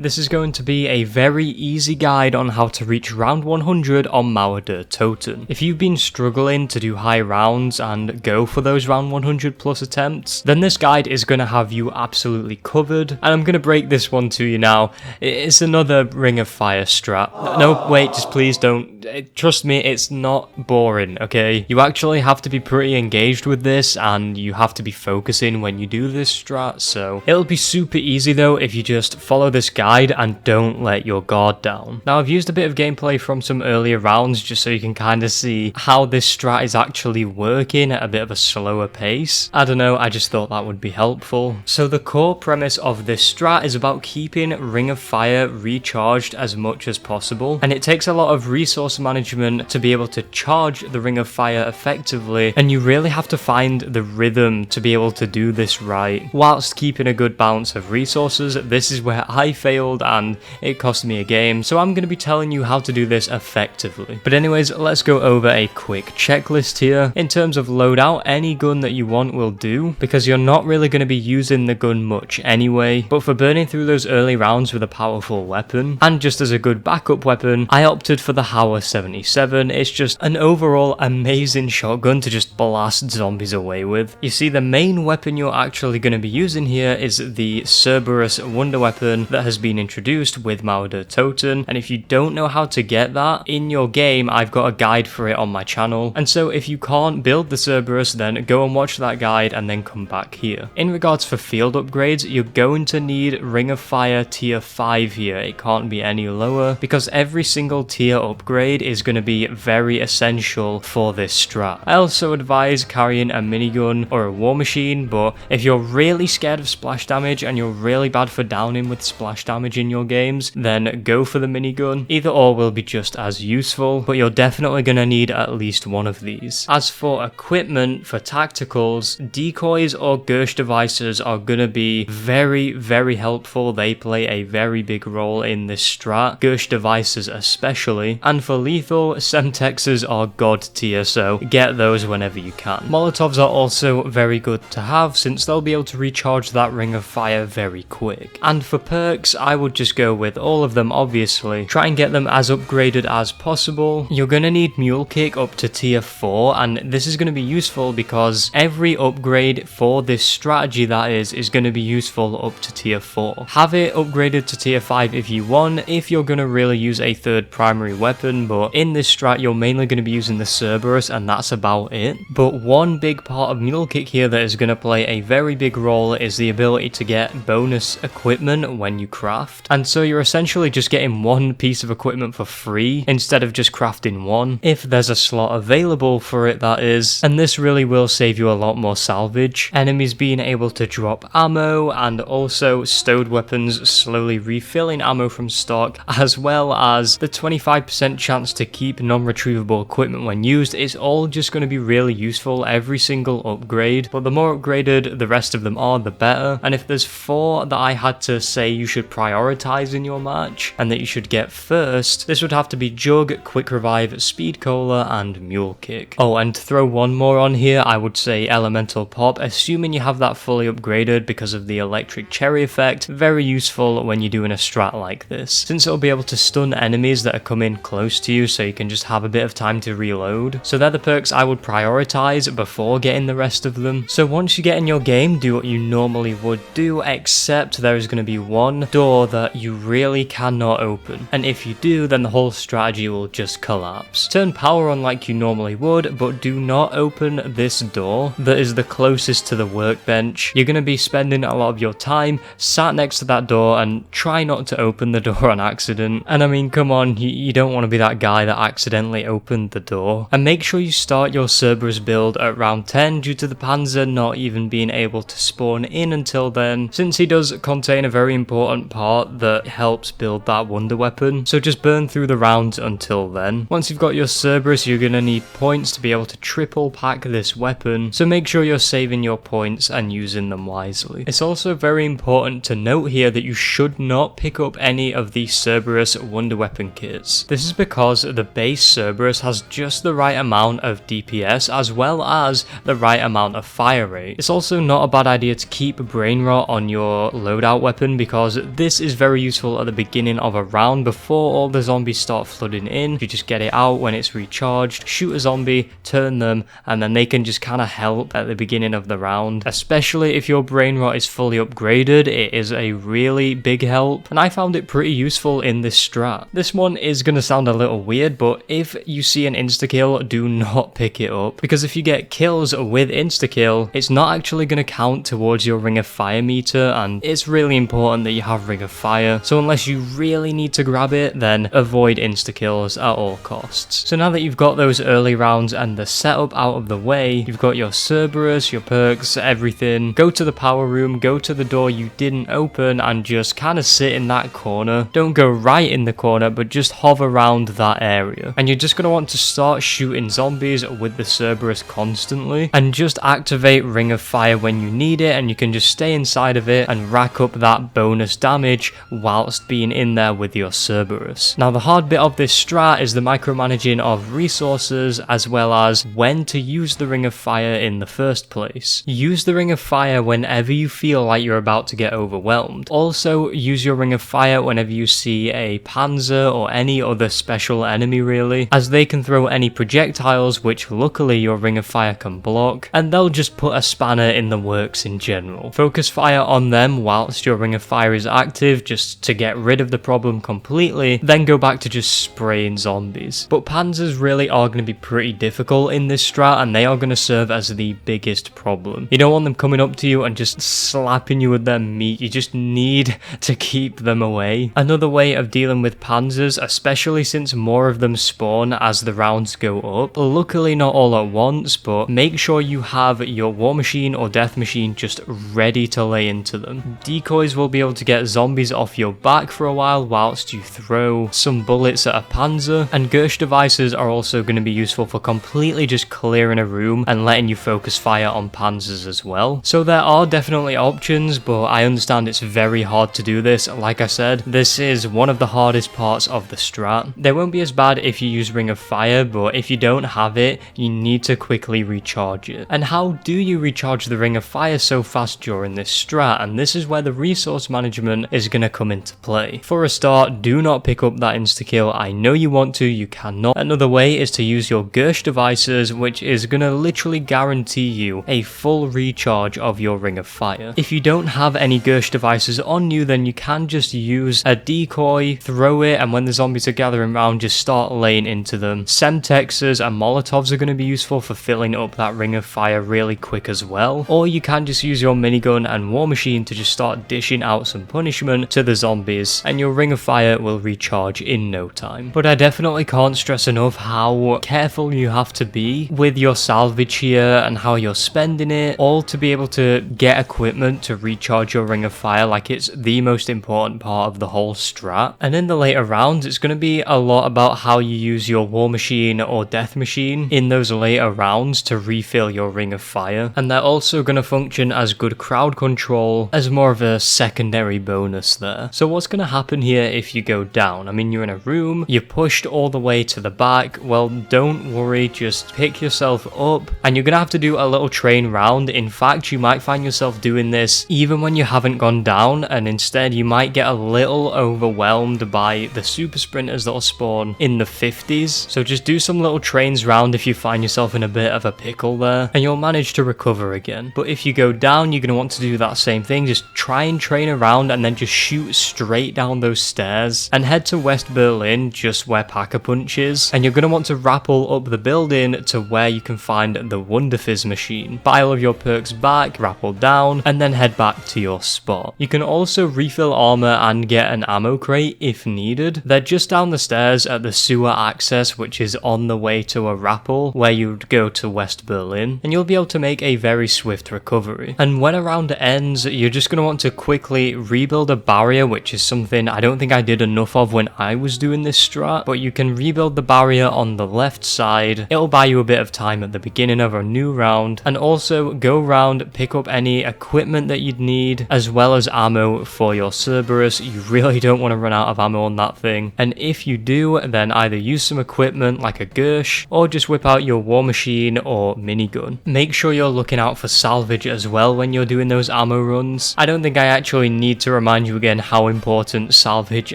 this is going to be a very easy guide on how to reach round 100 on Mauer Der Toten. If you've been struggling to do high rounds and go for those round 100 plus attempts, then this guide is going to have you absolutely covered, and I'm going to break this one to you now. It's another Ring of Fire strat. No, wait, just please don't. Trust me, it's not boring, okay? You actually have to be pretty engaged with this, and you have to be focusing when you do this strat, so it'll be super easy though if you just follow this guide and don't let your guard down. Now, I've used a bit of gameplay from some earlier rounds just so you can kind of see how this strat is actually working at a bit of a slower pace. I don't know, I just thought that would be helpful. So the core premise of this strat is about keeping Ring of Fire recharged as much as possible, and it takes a lot of resource management to be able to charge the Ring of Fire effectively, and you really have to find the rhythm to be able to do this right whilst keeping a good balance of resources. This is where I failed and it cost me a game, so I'm going to be telling you how to do this effectively. But anyways, let's go over a quick checklist here. In terms of loadout, any gun that you want will do, because you're not really going to be using the gun much anyway, but for burning through those early rounds with a powerful weapon, and just as a good backup weapon, I opted for the Mauer 77. It's just an overall amazing shotgun to just blast zombies away with. You see, the main weapon you're actually going to be using here is the Cerberus wonder weapon that has been introduced with Mauer Der Toten, and if you don't know how to get that in your game, I've got a guide for it on my channel, and so if you can't build the Cerberus, then go and watch that guide and then come back here. In regards for field upgrades, you're going to need Ring of Fire tier 5 here. It can't be any lower, because every single tier upgrade is going to be very essential for this strat. I also advise carrying a minigun or a war machine, but if you're really scared of splash damage and you're really bad for downing with splash damage in your games, then go for the minigun. Either or will be just as useful, but you're definitely going to need at least one of these. As for equipment, for tacticals, decoys or Gersh devices are going to be very helpful. They play a very big role in this strat, Gersh devices especially, and for lethal, Semtexes are god tier, so get those whenever you can. Molotovs are also very good to have, since they'll be able to recharge that Ring of Fire very quick. And for perks, I would just go with all of them, obviously. Try and get them as upgraded as possible. You're going to need Mule Kick up to tier 4, and this is going to be useful because every upgrade for this strategy, that is going to be useful up to tier 4. Have it upgraded to tier 5 if you want, if you're going to really use a third primary weapon, but in this strat you're mainly going to be using the Cerberus and that's about it. But one big part of Mule Kick here that is going to play a very big role is the ability to get bonus equipment when you craft, and so you're essentially just getting one piece of equipment for free instead of just crafting one, if there's a slot available for it, that is, and this really will save you a lot more salvage, enemies being able to drop ammo, and also stowed weapons slowly refilling ammo from stock, as well as the 25% chance to keep non-retrievable equipment when used. Is all just going to be really useful every single upgrade, but the more upgraded the rest of them are, the better. And if there's 4 that I had to say you should prioritize in your match and that you should get first, this would have to be Jug, Quick Revive, Speed Cola, and Mule Kick. Oh, and to throw one more on here, I would say Elemental Pop, assuming you have that fully upgraded because of the electric cherry effect. Very useful when you're doing a strat like this, since it'll be able to stun enemies that are coming close to you, so you can just have a bit of time to reload. So they're the perks I would prioritize before getting the rest of them. So once you get in your game, do what you normally would do, except there is going to be one door that you really cannot open, and if you do, then the whole strategy will just collapse. Turn power on like you normally would, but do not open this door that is the closest to the workbench. You're going to be spending a lot of your time sat next to that door, and try not to open the door on accident. And I mean, come on, you don't want to be that guy that accidentally opened the door. And make sure you start your Cerberus build at round 10 due to the Panzer not even being able to spawn in until then, since he does contain a very important part that helps build that wonder weapon. So just burn through the rounds until then. Once you've got your Cerberus, you're going to need points to be able to triple pack this weapon, so make sure you're saving your points and using them wisely. It's also very important to note here that you should not pick up any of the Cerberus wonder weapon kits. This is because the base Cerberus has just the right amount of DPS as well as the right amount of fire rate. It's also not a bad idea to keep Brain Rot on your loadout weapon, because this this is very useful at the beginning of a round before all the zombies start flooding in. You just get it out when it's recharged, shoot a zombie, turn them, and then they can just kind of help at the beginning of the round. Especially if your brain rot is fully upgraded, it is a really big help, and I found it pretty useful in this strat. This one is going to sound a little weird, but if you see an insta-kill, do not pick it up, because if you get kills with insta-kill, it's not actually going to count towards your Ring of Fire meter, and it's really important that you have Ring of Fire, so unless you really need to grab it, then avoid insta-kills at all costs. So now that you've got those early rounds and the setup out of the way, you've got your Cerberus, your perks, everything, go to the power room, go to the door you didn't open, and just kind of sit in that corner. Don't go right in the corner, but just hover around that area. And you're just going to want to start shooting zombies with the Cerberus constantly, and just activate Ring of Fire when you need it, and you can just stay inside of it and rack up that bonus damage whilst being in there with your Cerberus. Now the hard bit of this strat is the micromanaging of resources, as well as when to use the Ring of Fire in the first place. Use the Ring of Fire whenever you feel like you're about to get overwhelmed. Also use your Ring of Fire whenever you see a Panzer or any other special enemy really, as they can throw any projectiles which luckily your Ring of Fire can block, and they'll just put a spanner in the works in general. Focus fire on them whilst your Ring of Fire is active, just to get rid of the problem completely, then go back to just spraying zombies. But Panzers really are going to be pretty difficult in this strat, and they are going to serve as the biggest problem. You don't want them coming up to you and just slapping you with their meat, you just need to keep them away. Another way of dealing with Panzers, especially since more of them spawn as the rounds go up, luckily not all at once, but make sure you have your War Machine or Death Machine just ready to lay into them. Decoys will be able to get zombies off your back for a while whilst you throw some bullets at a Panzer, and Gersh devices are also going to be useful for completely just clearing a room and letting you focus fire on Panzers as well. So there are definitely options, but I understand it's very hard to do this. Like I said, this is one of the hardest parts of the strat. They won't be as bad if you use Ring of Fire, but if you don't have it, you need to quickly recharge it. And how do you recharge the Ring of Fire so fast during this strat? And this is where the resource management is going to come into play. For a start, do not pick up that insta-kill. I know you want to, you cannot. Another way is to use your Gersh devices, which is going to literally guarantee you a full recharge of your Ring of Fire. If you don't have any Gersh devices on you, then you can just use a decoy, throw it, and when the zombies are gathering around, just start laying into them. Semtexes and Molotovs are going to be useful for filling up that Ring of Fire really quick as well. Or you can just use your minigun and War Machine to just start dishing out some punishment to the zombies, and your Ring of Fire will recharge in no time. But I definitely can't stress enough how careful you have to be with your salvage here and how you're spending it, all to be able to get equipment to recharge your Ring of Fire. Like, it's the most important part of the whole strat. And in the later rounds, it's going to be a lot about how you use your War Machine or Death Machine in those later rounds to refill your Ring of Fire. And they're also going to function as good crowd control, as more of a secondary bonus there. So what's going to happen here if you go down? I mean, you're in a room, you're pushed all the way to the back. Well, don't worry, just pick yourself up, and you're going to have to do a little train round. In fact, you might find yourself doing this even when you haven't gone down, and instead you might get a little overwhelmed by the super sprinters that'll spawn in the 50s. So just do some little trains round if you find yourself in a bit of a pickle there, and you'll manage to recover again. But if you go down, you're going to want to do that same thing. Just try and train around and then just shoot straight down those stairs and head to West Berlin, just where Pack-a-Punch is, and you're going to want to rappel up the building to where you can find the Wonderfizz machine. Buy all of your perks back, rappel down, and then head back to your spot. You can also refill armor and get an ammo crate if needed. They're just down the stairs at the sewer access, which is on the way to a rappel where you'd go to West Berlin, and you'll be able to make a very swift recovery. And when a round ends, you're just going to want to quickly rebuild a barrier, which is something I don't think I did enough of when I was doing this strat, but you can rebuild the barrier on the left side. It'll buy you a bit of time at the beginning of a new round, and also go round, pick up any equipment that you'd need, as well as ammo for your Cerberus. You really don't want to run out of ammo on that thing, and if you do, then either use some equipment like a Gersh, or just whip out your War Machine or minigun. Make sure you're looking out for salvage as well when you're doing those ammo runs. I don't think I actually need to remind remind you again how important salvage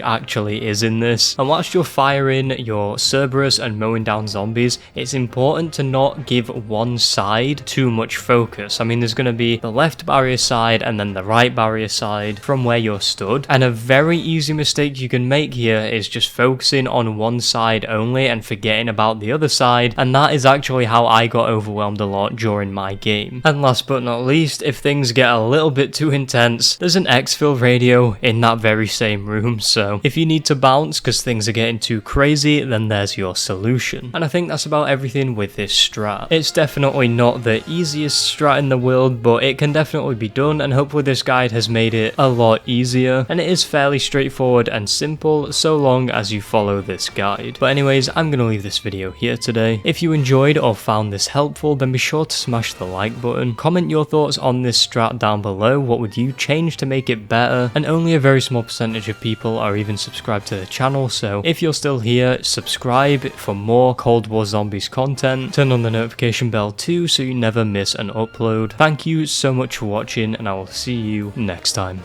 actually is in this. And whilst you're firing your Cerberus and mowing down zombies, it's important to not give one side too much focus. I mean, there's going to be the left barrier side and then the right barrier side from where you're stood, and a very easy mistake you can make here is just focusing on one side only and forgetting about the other side, and that is actually how I got overwhelmed a lot during my game. And last but not least, if things get a little bit too intense, there's an exfil radio in that very same room, so if you need to bounce because things are getting too crazy, then there's your solution. And I think that's about everything with this strat. It's definitely not the easiest strat in the world, but it can definitely be done, and hopefully this guide has made it a lot easier, and it is fairly straightforward and simple so long as you follow this guide. But anyways, I'm going to leave this video here today. If you enjoyed or found this helpful, then be sure to smash the like button, comment your thoughts on this strat down below, what would you change to make it better, and only a very small percentage of people are even subscribed to the channel, so if you're still here, subscribe for more Cold War Zombies content, turn on the notification bell too so you never miss an upload. Thank you so much for watching, and I will see you next time.